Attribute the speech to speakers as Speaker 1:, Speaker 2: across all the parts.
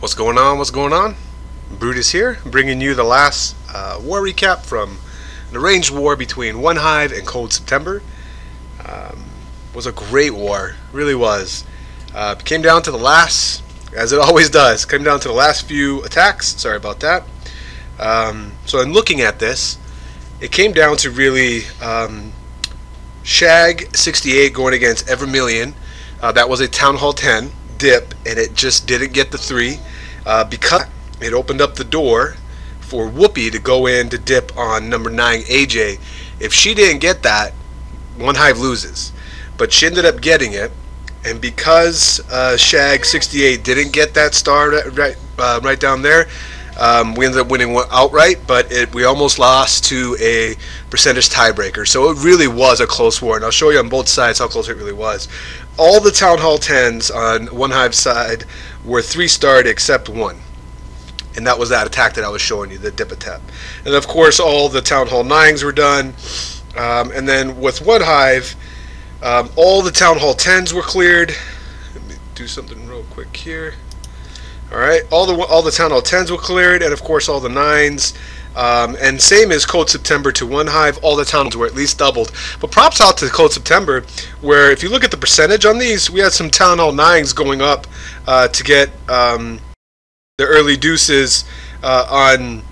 Speaker 1: What's going on? What's going on? Brutus here, bringing you the last war recap from an arranged war between OneHive and Cold September. Was a great war, really was. Came down to the last, as it always does, came down to the last few attacks. Sorry about that. So in looking at this, it came down to really Shag 68 going against Evermillion. That was a Town Hall 10 dip, and it just didn't get the 3 because it opened up the door for Whoopie to go in to dip on number 9 AJ. If she didn't get that, OneHive loses, but she ended up getting it, and because Shag 68 didn't get that star right down there, we ended up winning outright, but we almost lost to a percentage tiebreaker. So it really was a close war, and I'll show you on both sides how close it really was. All the Town Hall 10s on OneHive's side were 3-starred except one, and that was that attack that I was showing you, the dip attack. And of course all the Town Hall 9s were done, and then with OneHive, all the Town Hall 10s were cleared. Let me do something real quick here. Alright, all the Town Hall 10s were cleared, and of course all the 9s. And same as Cold September to OneHive, all the towns were at least doubled. But props out to Cold September, where if you look at the percentage on these, we had some Town Hall 9s going up to get the early deuces on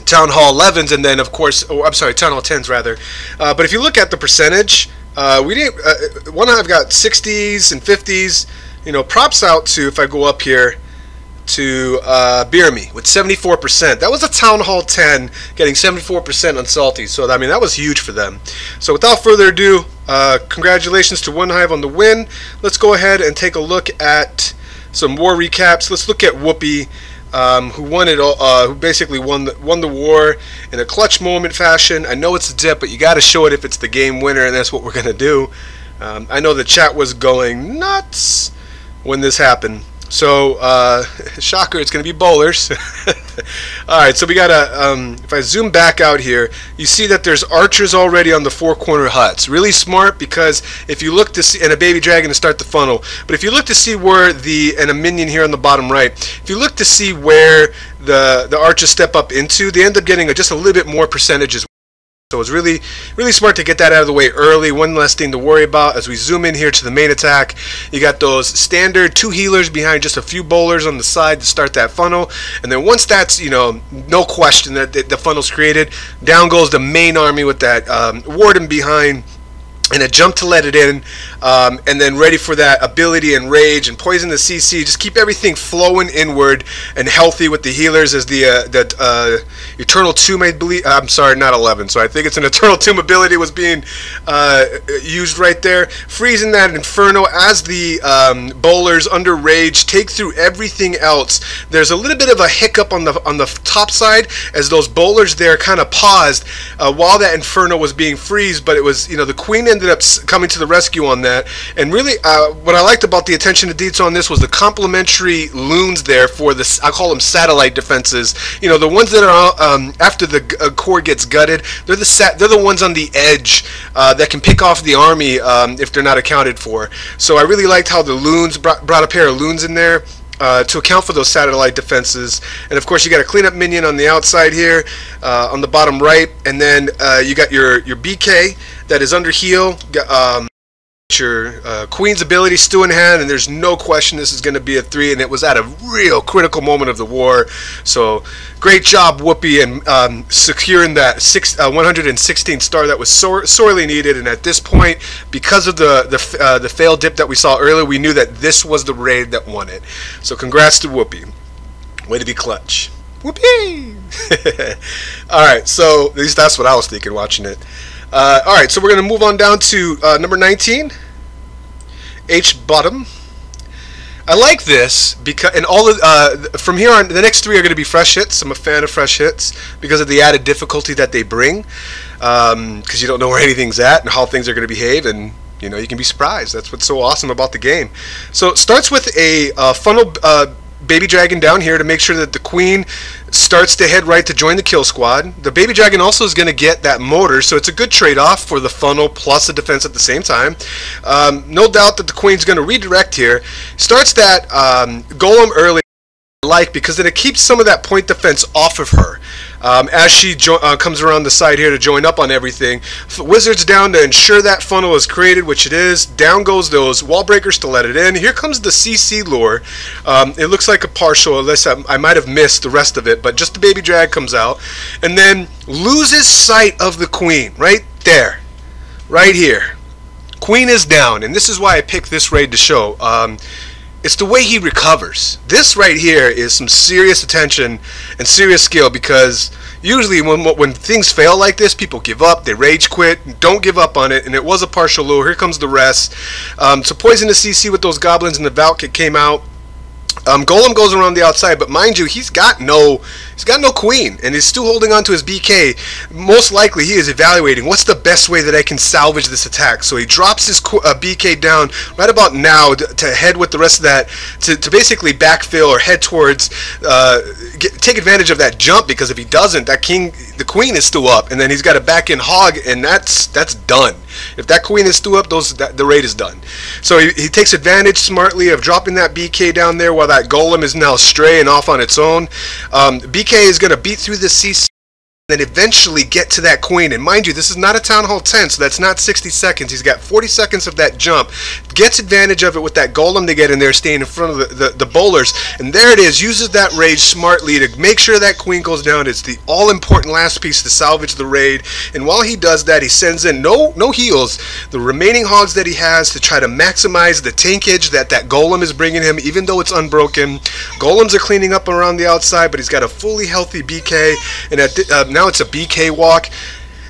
Speaker 1: Town Hall 11s, and then of course, I'm sorry, Town Hall 10s rather. But if you look at the percentage, we didn't. OneHive got 60s and 50s. You know, props out to, if I go up here, to Beer Me with 74%. That was a Town Hall 10 getting 74% on Salty, so I mean that was huge for them. So without further ado, congratulations to OneHive on the win. Let's go ahead and take a look at some war recaps. Let's look at Whoopie, who won it all, who basically won the war in a clutch moment fashion. I know it's a dip, but you got to show it if it's the game winner, and that's what we're gonna do. I know the chat was going nuts when this happened. So, shocker, it's going to be bowlers. Alright, so we got a, if I zoom back out here, you see that there's archers already on the 4-corner huts. Really smart, because if you look to see, and a baby dragon to start the funnel, but if you look to see where and a minion here on the bottom right, if you look to see where the archers step up into, they end up getting just a little bit more percentages. So it's really smart to get that out of the way early. One less thing to worry about as we zoom in here to the main attack. You got those standard 2 healers behind just a few bowlers on the side to start that funnel. And then once that's, you know, no question that the funnel's created, down goes the main army with that warden behind, and a jump to let it in, and then ready for that ability and rage and poison the CC. Just keep everything flowing inward and healthy with the healers as the Eternal Tomb, I believe. I'm sorry, not 11. So I think it's an Eternal Tomb ability was being used right there. Freezing that Inferno as the bowlers under rage take through everything else. There's a little bit of a hiccup on the top side as those bowlers there kind of paused while that Inferno was being freezed, but it was, you know, the Queen ended up coming to the rescue on that. And really what I liked about the attention to detail on this was the complementary loons there for the, I call them satellite defenses. You know, the ones that are after the core gets gutted, they're the ones on the edge that can pick off the army if they're not accounted for. So I really liked how the loons brought a pair of loons in there to account for those satellite defenses. And of course you got a cleanup minion on the outside here on the bottom right, and then you got your BK that is under heal, your Queen's ability still in hand, and there's no question this is going to be a 3, and it was at a real critical moment of the war. So great job Whoopie, and securing that 116 star that was sorely needed. And at this point, because of the failed dip that we saw earlier, we knew that this was the raid that won it. So congrats to Whoopie, way to be clutch. Whoopie. Alright, so at least that's what I was thinking watching it. Alright, so we're going to move on down to number 19, H bottom. I like this because, and all of, from here on, the next 3 are going to be fresh hits. I'm a fan of fresh hits because of the added difficulty that they bring, because you don't know where anything's at and how things are going to behave, and you know, you can be surprised. That's what's so awesome about the game. So it starts with a funnel baby dragon down here to make sure that the Queen starts to head right to join the kill squad. The baby dragon also is going to get that motor, so it's a good trade-off for the funnel plus the defense at the same time. No doubt that the Queen's going to redirect here. Starts that golem early. like, because then it keeps some of that point defense off of her. As she comes around the side here to join up on everything, Wizard's down to ensure that funnel is created, which it is. Down goes those wall breakers to let it in. Here comes the CC lure. It looks like a partial, unless I might have missed the rest of it, but just the baby drag comes out, and then loses sight of the queen right there, right here. Queen is down, and this is why I picked this raid to show. It's the way he recovers. This right here is some serious attention and serious skill, because usually when things fail like this, people give up, they rage quit. Don't give up on it, and it was a partial lure. Here comes the rest. So poison to CC with those goblins, and the Valk came out. Golem goes around the outside, but mind you, he's got no queen, and he's still holding on to his BK. Most likely, he is evaluating what's the best way that I can salvage this attack. So he drops his BK down right about now to head with the rest of that to basically backfill or head towards take advantage of that jump, because if he doesn't, the queen is still up, and then he's got a back end hog, and that's done. If that queen is still up, the raid is done. So he takes advantage smartly of dropping that BK down there while that golem is now straying off on its own. BK is going to beat through the CC and then eventually get to that queen. And mind you, this is not a Town Hall 10, so that's not 60 seconds. He's got 40 seconds of that jump. Gets advantage of it with that golem to get in there, staying in front of the bowlers. And there it is. Uses that rage smartly to make sure that queen goes down. It's the all-important last piece to salvage the raid. And while he does that, he sends in no heals, the remaining hogs that he has, to try to maximize the tankage that golem is bringing him, even though it's unbroken. Golems are cleaning up around the outside, but he's got a fully healthy BK. And now it's a BK walk.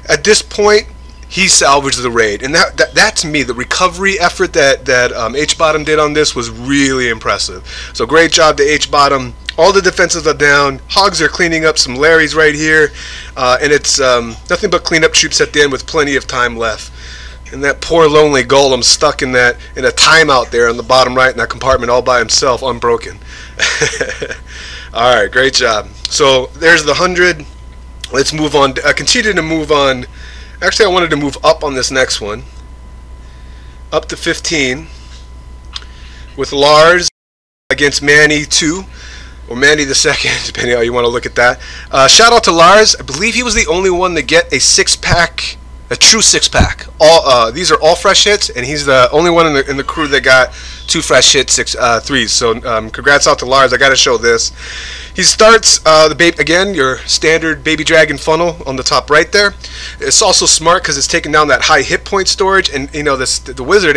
Speaker 1: At this point, he salvaged the raid, and that's me. The recovery effort that H-Bottom did on this was really impressive. So great job to H-Bottom. All the defenses are down. Hogs are cleaning up some Larrys right here, and it's nothing but cleanup troops at the end with plenty of time left. And that poor lonely golem stuck in a timeout there on the bottom right in that compartment all by himself, unbroken. All right, great job. So there's the 100. Let's move on. Continue to move on. Actually, I wanted to move up on this next one. Up to 15. With Larz against Manny 2. Or Manny the 2nd, depending on how you want to look at that. Shout out to Larz. I believe he was the only one to get a 6-pack. A true 6-pack. These are all fresh hits, and he's the only one in the crew that got 2 fresh hit 3s. So congrats out to Larz. I got to show this. He starts again your standard baby dragon funnel on the top right there. It's also smart because it's taking down that high hit point storage, and you know the wizard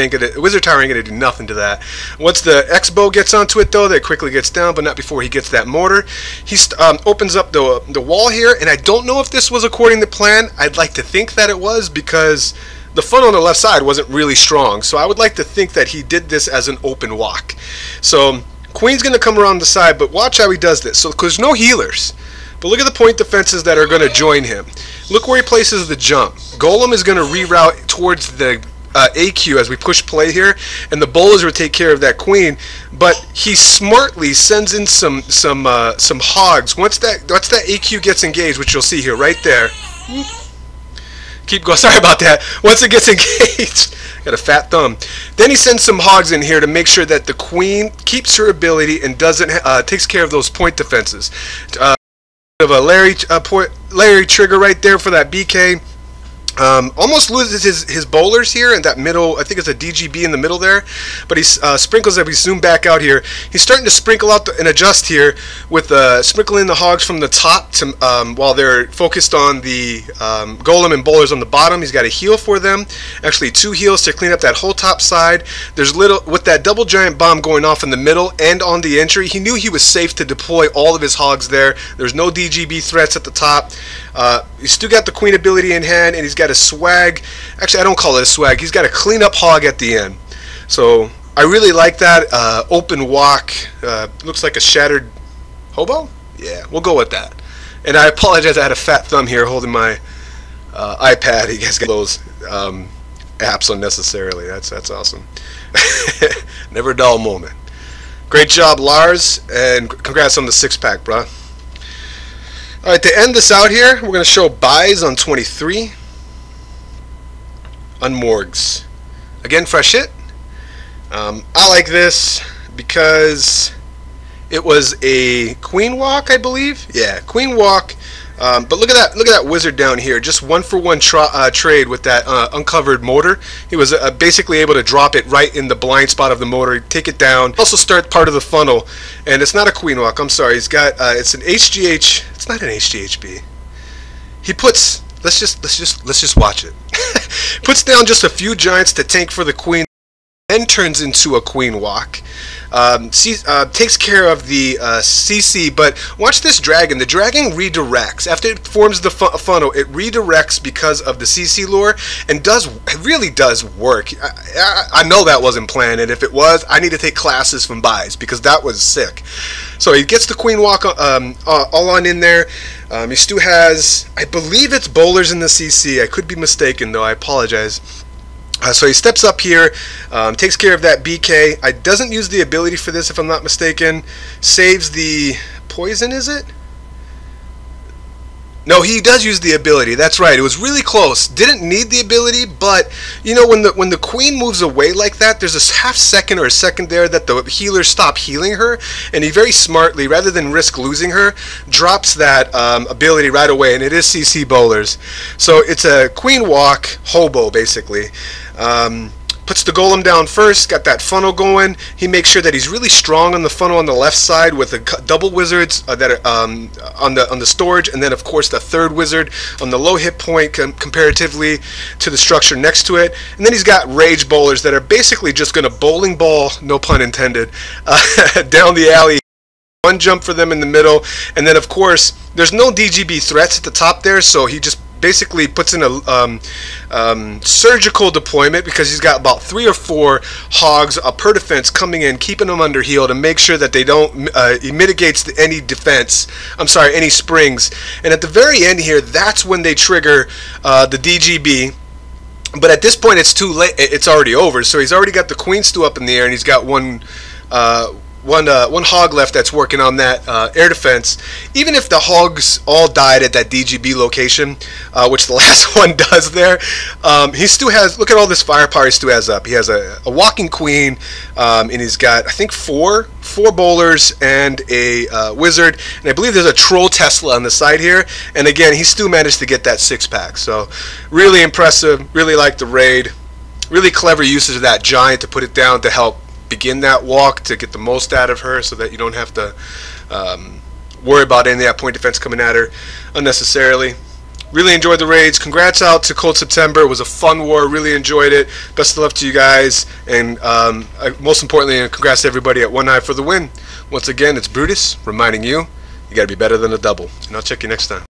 Speaker 1: tower ain't gonna do nothing to that. Once the X-bow gets onto it though, that quickly gets down, but not before he gets that mortar. He opens up the wall here, and I don't know if this was according to plan. I'd like to think that it was, because the funnel on the left side wasn't really strong, so I would like to think that he did this as an open walk. So Queen's going to come around the side, but watch how he does this. So there's no healers, but look at the point defenses that are going to join him. Look where he places the jump. Golem is going to reroute towards the AQ as we push play here, and the bowlers will take care of that queen. But he smartly sends in some hogs. Once that AQ gets engaged, which you'll see here right there. Keep going. Sorry about that. Once it gets engaged, got a fat thumb. Then he sends some hogs in here to make sure that the queen keeps her ability and takes care of those point defenses. Of a Larry trigger right there for that BK. Almost loses his bowlers here in that middle. I think it's a DGB in the middle there, but he sprinkles as we zoom back out here. He's starting to sprinkle out and adjust here with sprinkling the hogs from the top to, while they're focused on the golem and bowlers on the bottom. He's got a heal for them, actually 2 heals to clean up that whole top side. There's with that double giant bomb going off in the middle and on the entry. He knew he was safe to deploy all of his hogs there. There's no DGB threats at the top. He's still got the queen ability in hand, and he's got a swag. Actually, I don't call it a swag. He's got a cleanup hog at the end. So I really like that. Open walk. Looks like a shattered hobo? Yeah, we'll go with that. And I apologize, I had a fat thumb here holding my iPad. You guys get those apps unnecessarily. That's awesome. Never a dull moment. Great job, Larz, and congrats on the 6-pack, bruh. Alright, to end this out here, we're going to show Bize on 23. On Morgs. Again, fresh hit. I like this because It was a queen walk, I believe. Yeah, queen walk. But look at that wizard down here. Just 1-for-1 trade with that uncovered mortar. He was basically able to drop it right in the blind spot of the mortar, take it down. Also start part of the funnel, and it's not a queen walk. I'm sorry. He's got it's an HGH. It's not an HGHB. He puts. Let's just watch it. Puts down just a few giants to tank for the queen. Then turns into a queen walk. Takes care of the CC, but watch this dragon. The dragon redirects. After it forms the funnel, it redirects because of the CC lure, and really does work. I know that wasn't planned, and if it was, I need to take classes from Bize, because that was sick. So he gets the queen walk all on in there. He still has, I believe it's bowlers in the CC. I could be mistaken, though. I apologize. So he steps up here, takes care of that BK. Doesn't use the ability for this, if I'm not mistaken. Saves the poison, is it? No, he does use the ability. That's right. It was really close. Didn't need the ability, but you know, when the queen moves away like that, there's a half second or a second there that the healers stop healing her, and he very smartly, rather than risk losing her, drops that ability right away, and it is CC bowlers. So it's a queen walk hobo, basically. Puts the golem down first, got that funnel going. He makes sure that he's really strong on the funnel on the left side with the double wizards that are on the storage, and then of course the third wizard on the low hit point comparatively to the structure next to it. And then he's got rage bowlers that are basically just going to bowling ball, no pun intended, down the alley. One jump for them in the middle, and then of course there's no DGB threats at the top there, so he just basically puts in a surgical deployment, because he's got about 3 or 4 hogs per defense coming in, keeping them under heal to make sure that they don't he mitigates any defense, I'm sorry, any springs. And at the very end here, that's when they trigger the DGB. But at this point it's too late, it's already over. So he's already got the queen stew up in the air, and he's got one hog left that's working on that air defense. Even if the hogs all died at that DGB location, which the last one does there, he still has, look at all this firepower he still has up. He has a walking queen, and he's got, I think, four bowlers and a wizard, and I believe there's a troll Tesla on the side here. And again, he still managed to get that 6-pack. So really impressive. Really like the raid. Really clever usage of that giant to put it down to help begin that walk, to get the most out of her, so that you don't have to worry about any of that point defense coming at her unnecessarily. Really enjoyed the raids. Congrats out to Cold September. It was a fun war. Really enjoyed it. Best of luck to you guys, and most importantly, congrats to everybody at OneHive for the win. Once again, it's Brutus reminding you, you got to be better than a double, and I'll check you next time.